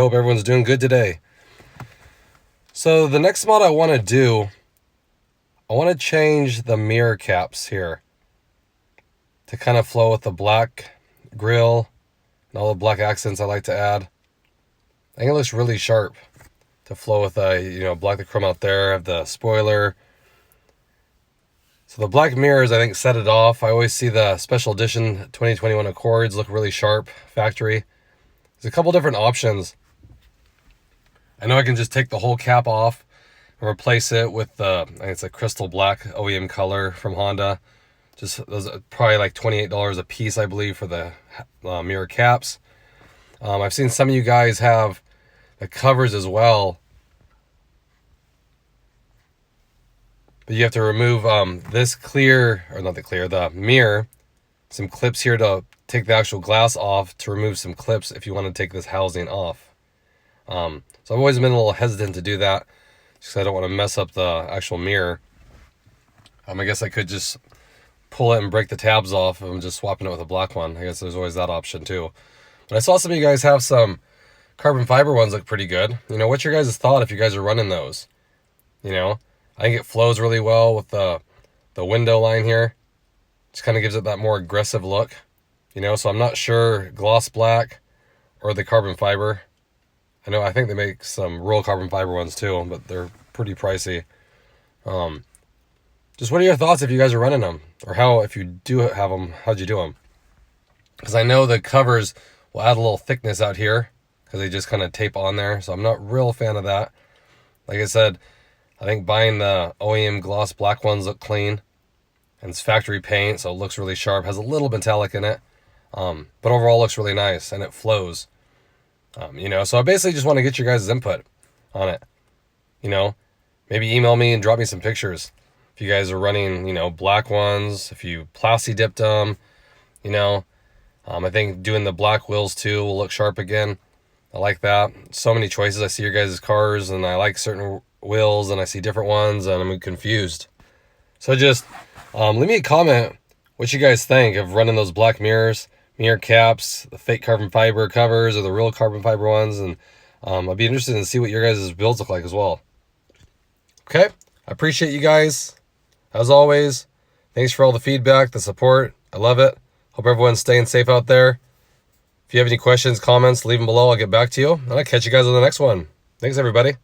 hope everyone's doing good today. So the next mod I want to do, I want to change the mirror caps here to kind of flow with the black grill and all the black accents I like to add. I think it looks really sharp to flow with black the chrome out there. I have the spoiler. So the black mirrors, I think, set it off. I always see the special edition 2021 Accords look really sharp, factory. There's a couple different options. I know I can just take the whole cap off and replace it with I think it's a crystal black OEM color from Honda. Just those are probably like $28 a piece, I believe, for the mirror caps. I've seen some of you guys have the covers as well, but you have to remove the mirror, some clips here to take the actual glass off, to remove some clips if you want to take this housing off. So I've always been a little hesitant to do that, just because I don't want to mess up the actual mirror. I guess I could just pull it and break the tabs off and just swapping it with a black one. I guess there's always that option too. But I saw some of you guys have some carbon fiber ones look pretty good. What's your guys' thought if you guys are running those? I think it flows really well with the window line here. Just kind of gives it that more aggressive look. So I'm not sure gloss black or the carbon fiber. I think they make some real carbon fiber ones too, but they're pretty pricey. Just what are your thoughts if you guys are running them? Or if you do have them, how'd you do them? Because I know the covers will add a little thickness out here because they just kind of tape on there. So I'm not real fan of that. Like I said, I think buying the OEM gloss black ones look clean. And it's factory paint, so it looks really sharp. Has a little metallic in it. But overall looks really nice and it flows. So I basically just want to get your guys' input on it. Maybe email me and drop me some pictures. If you guys are running, black ones, if you plasti dipped them, I think doing the black wheels too will look sharp again. I like that. So many choices. I see your guys' cars and I like certain wheels and I see different ones and I'm confused. So just leave me a comment what you guys think of running those black mirrors, mirror caps, the fake carbon fiber covers or the real carbon fiber ones. And I'd be interested to see what your guys' builds look like as well. Okay. I appreciate you guys. As always, thanks for all the feedback, the support. I love it. Hope everyone's staying safe out there. If you have any questions, comments, leave them below. I'll get back to you. And I'll catch you guys on the next one. Thanks, everybody.